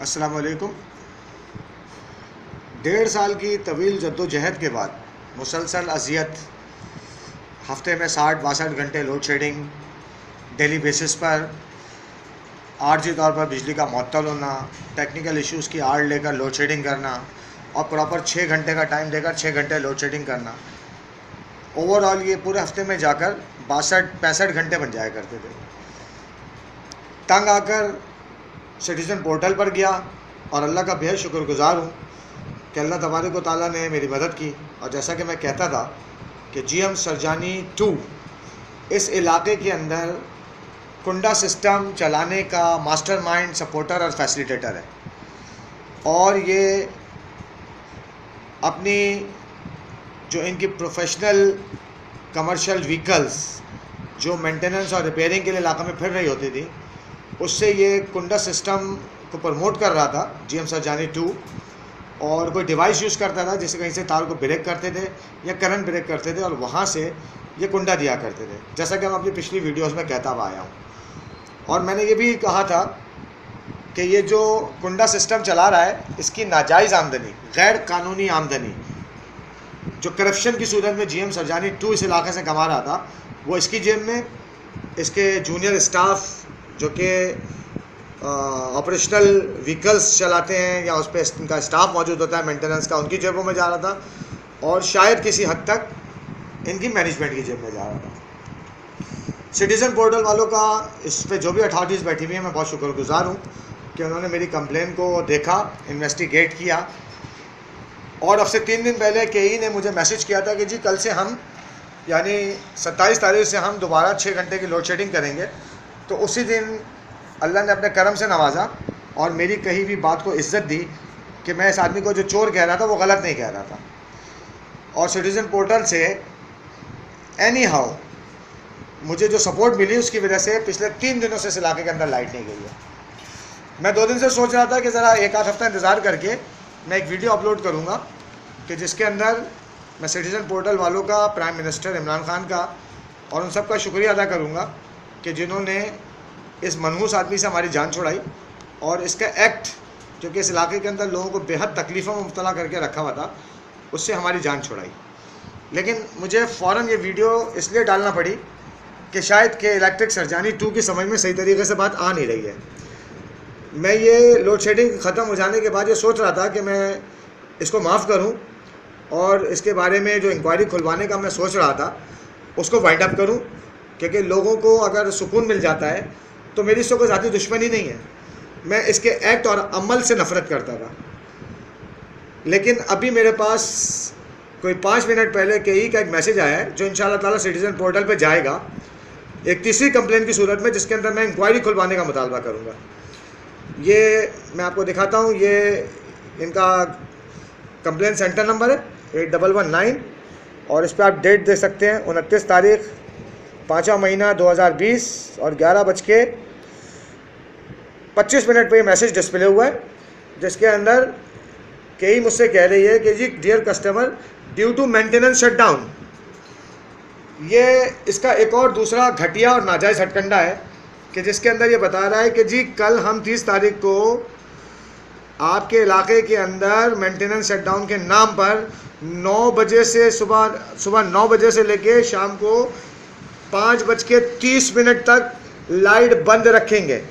अस्सलाम वालेकुम। 1.5 साल की तवील जद्दोजहद के बाद मुसलसल अजियत, हफ्ते में 60-62 घंटे लोड शेडिंग, डेली बेसिस पर आर्जी तौर पर बिजली का मुअत्तल होना, टेक्निकल इश्यूज़ की आड़ लेकर लोड शेडिंग करना और प्रॉपर 6 घंटे का टाइम देकर 6 घंटे लोड शेडिंग करना, ओवरऑल ये पूरे हफ्ते में जाकर 62-65 घंटे बन जाया करते थे। तंग आकर सिटीज़न पोर्टल पर गया और अल्लाह का बेहद शुक्रगुज़ार हूँ कि अल्लाह तबारक व तआला ने मेरी मदद की। और जैसा कि मैं कहता था कि GM सरजानी 2 इस इलाके के अंदर कुंडा सिस्टम चलाने का मास्टरमाइंड, सपोर्टर और फैसिलिटेटर है। और ये अपनी जो इनकी प्रोफेशनल कमर्शियल व्हीकल्स जो मेंटेनेंस और रिपेयरिंग के लिए इलाके में फिर रही होती थी, उससे ये कुंडा सिस्टम को प्रमोट कर रहा था GM सरजानी 2। और कोई डिवाइस यूज़ करता था जिससे कहीं से तार को ब्रेक करते थे या करंट ब्रेक करते थे और वहाँ से ये कुंडा दिया करते थे, जैसा कि हम अपनी पिछली वीडियोस में कहता हुआ आया हूँ। और मैंने ये भी कहा था कि ये जो कुंडा सिस्टम चला रहा है, इसकी नाजायज़ आमदनी, गैर कानूनी आमदनी जो करप्शन की सूरत में GM सरजानी 2 इस इलाके से कमा रहा था, वो इसकी जेब में, इसके जूनियर स्टाफ जो कि ऑपरेशनल व्हीकल्स चलाते हैं या उस पर इनका स्टाफ मौजूद होता है मेंटेनेंस का, उनकी जेबों में जा रहा था, और शायद किसी हद तक इनकी मैनेजमेंट की जेब में जा रहा था। सिटीज़न पोर्टल वालों का इस पर जो भी अथॉरिटीज़ बैठी हुई हैं, मैं बहुत शुक्रगुज़ार हूँ कि उन्होंने मेरी कंप्लेन को देखा, इन्वेस्टिगेट किया। और अब से 3 दिन पहले KE ने मुझे मैसेज किया था कि जी कल से हम, यानी 27 तारीख से हम दोबारा 6 घंटे की लोड शेडिंग करेंगे। तो उसी दिन अल्लाह ने अपने करम से नवाजा और मेरी कही हुई बात को इज़्ज़त दी कि मैं इस आदमी को जो चोर कह रहा था वो गलत नहीं कह रहा था। और सिटीज़न पोर्टल से एनी हाउ मुझे जो सपोर्ट मिली, उसकी वजह से पिछले 3 दिनों से इस इलाके के अंदर लाइट नहीं गई है। मैं 2 दिन से सोच रहा था कि ज़रा 1 आध हफ्ता इंतज़ार करके मैं एक वीडियो अपलोड करूँगा कि जिसके अंदर मैं सिटीज़न पोर्टल वालों का, प्राइम मिनिस्टर इमरान खान का और उन सब का शुक्रिया अदा करूँगा कि जिन्होंने इस मनहूस आदमी से हमारी जान छुड़ाई और इसका एक्ट जो कि इस इलाके के अंदर लोगों को बेहद तकलीफ़ों में मुब्तला करके रखा हुआ था, उससे हमारी जान छुड़ाई। लेकिन मुझे फ़ौरन ये वीडियो इसलिए डालना पड़ी कि शायद कि इलेक्ट्रिक सरजानी 2 की समझ में सही तरीके से बात आ नहीं रही है। मैं ये लोड शेडिंग ख़त्म हो जाने के बाद ये सोच रहा था कि मैं इसको माफ़ करूं और इसके बारे में जो इंक्वायरी खुलवाने का मैं सोच रहा था उसको वाइंड अप करूं, क्योंकि लोगों को अगर सुकून मिल जाता है तो मेरी इससे कोई ज़ाती दुश्मनी नहीं है। मैं इसके एक्ट और अमल से नफ़रत करता था। लेकिन अभी मेरे पास कोई 5 मिनट पहले KE का एक मैसेज आया है जो इंशाअल्लाह ताला सिटीज़न पोर्टल पे जाएगा, एक तीसरी कंप्लेन की सूरत में, जिसके अंदर मैं इंक्वायरी खुलवाने का मुतालबा करूँगा। ये मैं आपको दिखाता हूँ, ये इनका कंप्लेन सेंटर नंबर है 8119 और इस पर आप डेट देख सकते हैं 29 तारीख 5वां महीना 2020 और 11:25 पर ये मैसेज डिस्प्ले हुआ है, जिसके अंदर KE मुझसे कह रही है कि जी dear customer, due to maintenance shutdown. ये इसका एक और दूसरा घटिया और नाजायज़ हटकंडा है कि जिसके अंदर ये बता रहा है कि जी कल हम 30 तारीख को आपके इलाके के अंदर मेंटेनेंस शटडाउन के नाम पर 9 बजे से सुबह 9 बजे से लेके शाम को 5:30 तक लाइट बंद रखेंगे।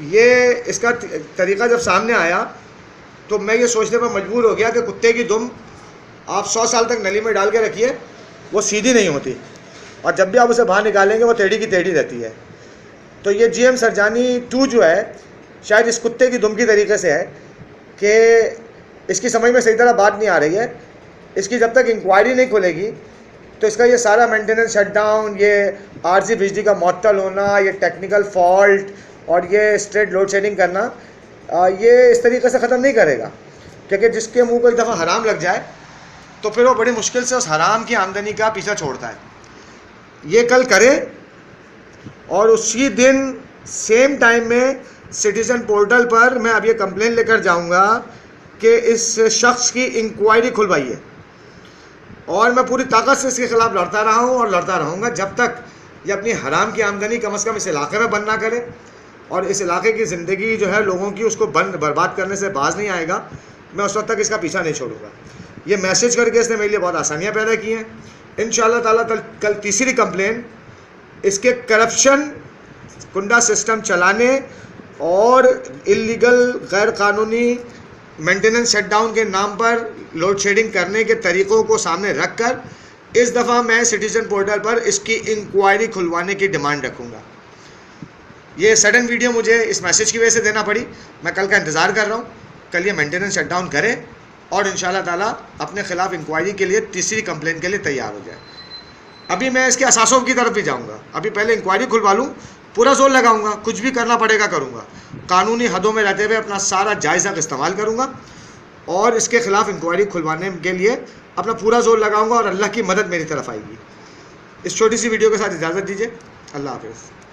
ये इसका तरीक़ा जब सामने आया तो मैं ये सोचने पर मजबूर हो गया कि कुत्ते की दुम आप 100 साल तक नली में डाल के रखिए, वो सीधी नहीं होती और जब भी आप उसे बाहर निकालेंगे वो टेढ़ी की टेढ़ी रहती है। तो ये GM सरजानी 2 जो है, शायद इस कुत्ते की दुम की तरीके से है कि इसकी समझ में सही तरह बात नहीं आ रही है। इसकी जब तक इंक्वायरी नहीं खुलेगी तो इसका ये सारा मेंटेनेंस शटडाउन, ये आरजी बिजली का मुअत्तल होना, ये टेक्निकल फॉल्ट और ये स्ट्रेट लोड शेडिंग करना, ये इस तरीके से ख़त्म नहीं करेगा। क्योंकि जिसके मुंह को एक दफ़ा हराम लग जाए तो फिर वो बड़ी मुश्किल से उस हराम की आमदनी का पीछा छोड़ता है। ये कल करे और उसी दिन सेम टाइम में सिटीज़न पोर्टल पर मैं अब ये कंप्लेन लेकर जाऊंगा कि इस शख्स की इंक्वायरी खुलवाइए। और मैं पूरी ताकत से इसके ख़िलाफ़ लड़ता रहा हूँ और लड़ता रहूँगा जब तक ये अपनी हराम की आमदनी कम अज़ कम इस इलाके में बंद ना करे और इस इलाके की ज़िंदगी जो है लोगों की उसको बर्बाद करने से बाज नहीं आएगा, मैं उस वक्त तक इसका पीछा नहीं छोड़ूंगा। ये मैसेज करके इसने मेरे लिए बहुत आसानियाँ पैदा की हैं। इंशाअल्लाह ताला कल तीसरी कंप्लेन इसके करप्शन, कुंडा सिस्टम चलाने और इलीगल गैर कानूनी मेंटेनेंस शटडाउन के नाम पर लोड शेडिंग करने के तरीक़ों को सामने रखकर इस दफ़ा मैं सिटीजन पोर्टल पर इसकी इंक्वायरी खुलवाने की डिमांड रखूँगा। ये सडन वीडियो मुझे इस मैसेज की वजह से देना पड़ी। मैं कल का इंतज़ार कर रहा हूँ, कल ये मेंटेनेंस शटडाउन करें और इंशाअल्लाह ताला अपने ख़िलाफ़ इंक्वायरी के लिए तीसरी कंप्लेन के लिए तैयार हो जाए। अभी मैं इसके असासों की तरफ भी जाऊँगा, अभी पहले इंक्वायरी खुलवा लूँ, पूरा जोर लगाऊंगा, कुछ भी करना पड़ेगा करूँगा, कानूनी हदों में रहते हुए अपना सारा जायज़ा इस्तेमाल करूँगा और इसके ख़िलाफ़ इंक्वायरी खुलवाने के लिए अपना पूरा जोर लगाऊंगा और अल्लाह की मदद मेरी तरफ आएगी। इस छोटी सी वीडियो के साथ इजाज़त दीजिए। अल्लाह हाफ़िज़।